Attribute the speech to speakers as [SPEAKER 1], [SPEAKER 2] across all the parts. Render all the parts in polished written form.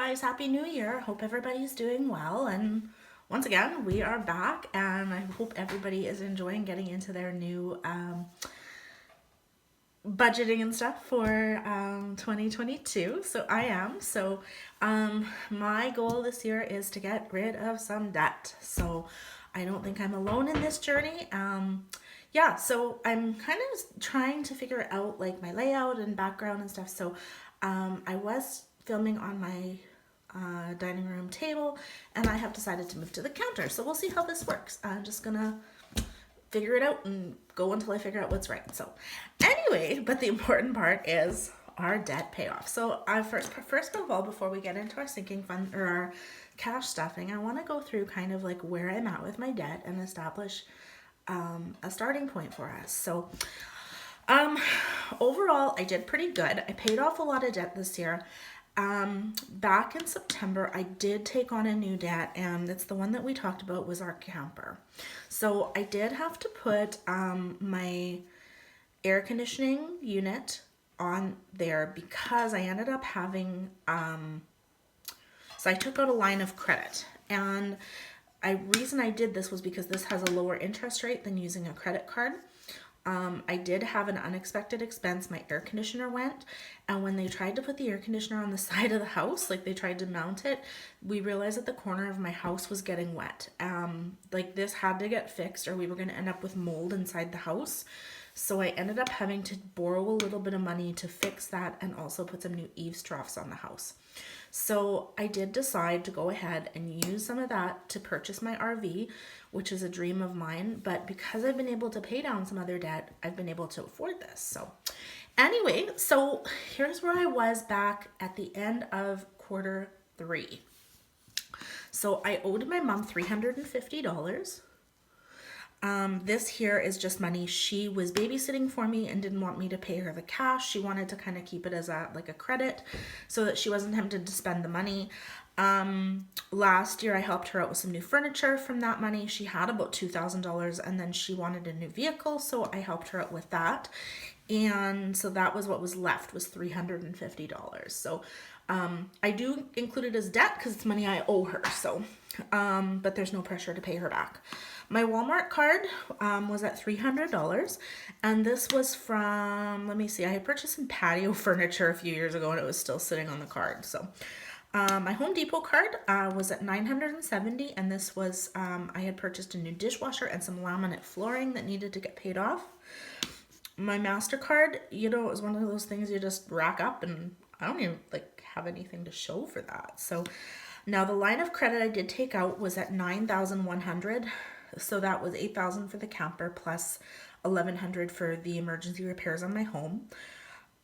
[SPEAKER 1] guys, Happy New Year. Hope everybody's doing well. And once again, we are back, and I hope everybody is enjoying getting into their new budgeting and stuff for 2022. So I am. My goal this year is to get rid of some debt. So I don't think I'm alone in this journey. Yeah, so I'm kind of trying to figure out like my layout and background and stuff. So I was filming on my dining room table, and I have decided to move to the counter. So we'll see how this works. I'm just gonna figure it out and go until I figure out what's right. So anyway, but the important part is our debt payoff. So first of all, before we get into our sinking fund or our cash stuffing, I want to go through kind of like where I'm at with my debt and establish a starting point for us. So overall, I did pretty good. I paid off a lot of debt this year. Back in September, I did take on a new debt, and it's the one that we talked about was our camper. So I did have to put my air conditioning unit on there because I ended up having, so I took out a line of credit, and reason I did this was because this has a lower interest rate than using a credit card. I did have an unexpected expense. My air conditioner went, and when they tried to put the air conditioner on the side of the house, like they tried to mount it, we realized that the corner of my house was getting wet. Like this had to get fixed, or we were going to end up with mold inside the house. So I ended up having to borrow a little bit of money to fix that and also put some new eaves troughs on the house. So I did decide to go ahead and use some of that to purchase my RV, which is a dream of mine. But because I've been able to pay down some other debt, I've been able to afford this. So anyway, so here's where I was back at the end of quarter 3. So I owed my mom $350. This here is just money. She was babysitting for me and didn't want me to pay her the cash. She wanted to kind of keep it as a credit so that she wasn't tempted to spend the money. Last year I helped her out with some new furniture from that money. She had about $2,000, and then she wanted a new vehicle, so I helped her out with that. And so that was what was left, was $350. So I do include it as debt because it's money I owe her. So, but there's no pressure to pay her back. My Walmart card was at $300, and this was from, let me see, I had purchased some patio furniture a few years ago, and it was still sitting on the card. So my Home Depot card was at $970, and this was, I had purchased a new dishwasher and some laminate flooring that needed to get paid off. My MasterCard, it was one of those things you just rack up, and I don't even have anything to show for that. So now the line of credit I did take out was at $9,100. So that was $8,000 for the camper plus $1,100 for the emergency repairs on my home.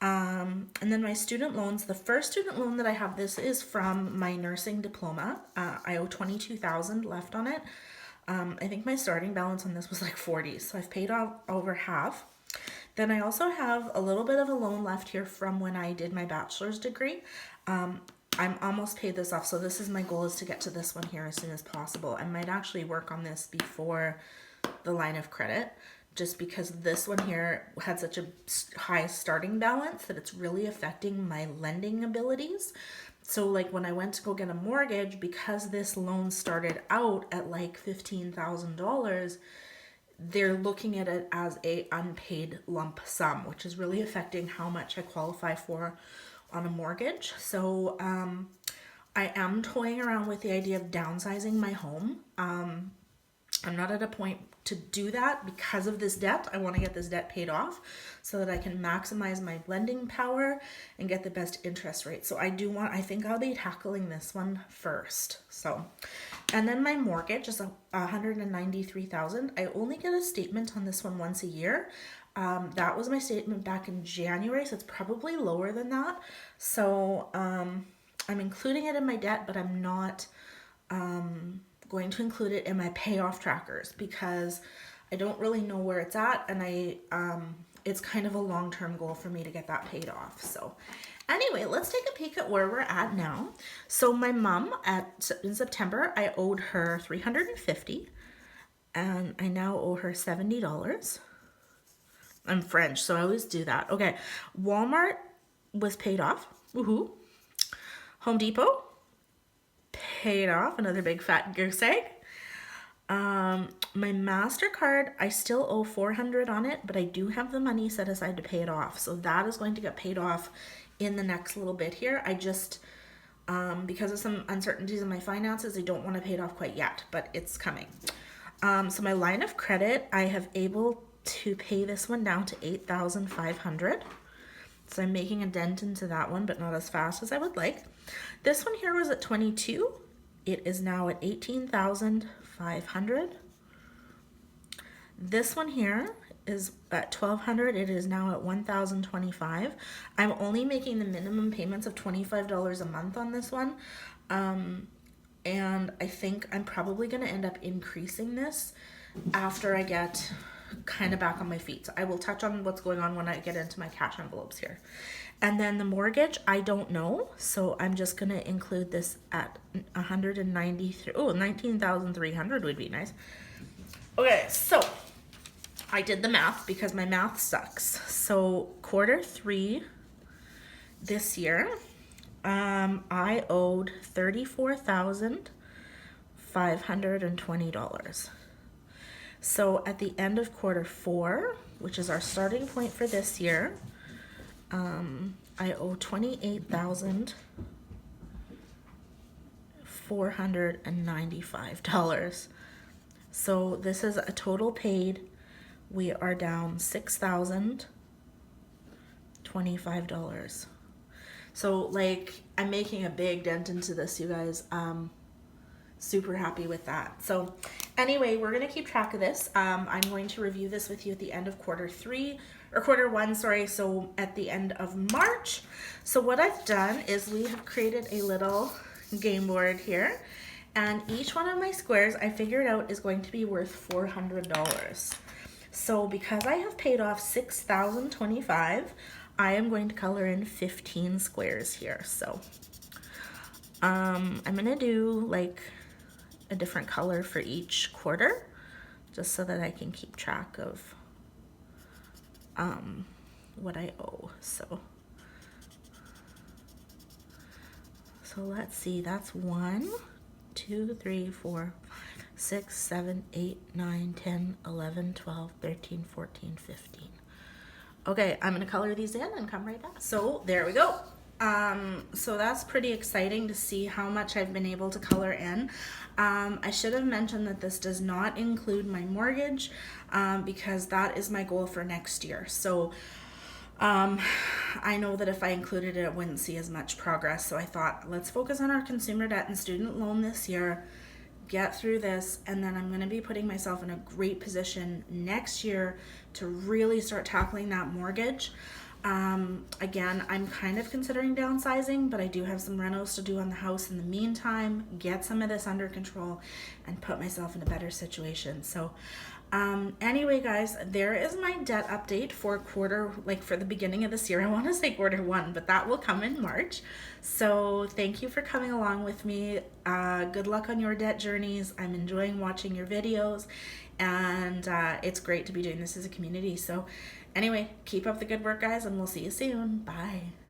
[SPEAKER 1] And then my student loans, the first student loan that I have, this is from my nursing diploma. I owe $22,000 left on it. I think my starting balance on this was like 40, so I've paid off over half. Then I also have a little bit of a loan left here from when I did my bachelor's degree. I'm almost paid this off, so this is my goal, is to get to this one here as soon as possible. I might actually work on this before the line of credit, just because this one here had such a high starting balance that it's really affecting my lending abilities. So like when I went to go get a mortgage, because this loan started out at like $15,000, they're looking at it as a unpaid lump sum, which is really affecting how much I qualify for on a mortgage. So I am toying around with the idea of downsizing my home. I'm not at a point to do that because of this debt. I want to get this debt paid off so that I can maximize my lending power and get the best interest rate. So I think I'll be tackling this one first. So, and then my mortgage is $193,000. I only get a statement on this one once a year. That was my statement back in January, so it's probably lower than that. So I'm including it in my debt, but I'm not going to include it in my payoff trackers because I don't really know where it's at, and it's kind of a long-term goal for me to get that paid off. So anyway, let's take a peek at where we're at now. So my mom, in September, I owed her $350, and I now owe her $70. I'm French, so I always do that. Okay, Walmart was paid off. Woohoo. Home Depot paid off, another big fat goose egg. My MasterCard, I still owe 400 on it, but I do have the money set aside to pay it off. So that is going to get paid off in the next little bit here. I just, because of some uncertainties in my finances, I don't want to pay it off quite yet, but it's coming. So my line of credit, I have able to pay this one down to 8,500. So I'm making a dent into that one, but not as fast as I would like. This one here was at 22. It is now at 18,500. This one here is at 1,200. It is now at 1,025. I'm only making the minimum payments of $25 a month on this one. And I think I'm probably going to end up increasing this after I get kind of back on my feet. So I will touch on what's going on when I get into my cash envelopes here. And then the mortgage, I don't know. So I'm just going to include this at 193. Oh, 19,300 would be nice. Okay, so I did the math because my math sucks. So Q3 this year, I owed $34,520. So at the end of Q4, which is our starting point for this year, I owe $28,495. So this is a total paid. We are down $6,025. So like I'm making a big dent into this, you guys. Super happy with that. So anyway, we're going to keep track of this. I'm going to review this with you at the end of Q1, sorry. So at the end of March. So what I've done is we have created a little game board here, and each one of my squares I figured out is going to be worth $400. So because I have paid off $6,025, I am going to color in 15 squares here. So I'm going to do like a different color for each quarter, just so that I can keep track of what I owe. So let's see, that's 1, 2, 3, 4, 5, 6, 7, 8, 9, 10, 11, 12, 13, 14, 15. Okay, I'm gonna color these in and come right back. So there we go. So that's pretty exciting to see how much I've been able to color in. I should have mentioned that this does not include my mortgage, because that is my goal for next year. So I know that if I included it, I wouldn't see as much progress. So I thought, let's focus on our consumer debt and student loan this year, get through this, and then I'm going to be putting myself in a great position next year to really start tackling that mortgage. Again, I'm kind of considering downsizing, but I do have some renos to do on the house in the meantime, get some of this under control and put myself in a better situation. So anyway, guys, there is my debt update for for the beginning of this year. I want to say Q1, but that will come in March. So thank you for coming along with me. Good luck on your debt journeys. I'm enjoying watching your videos, and it's great to be doing this as a community. So anyway, keep up the good work, guys, and we'll see you soon. Bye.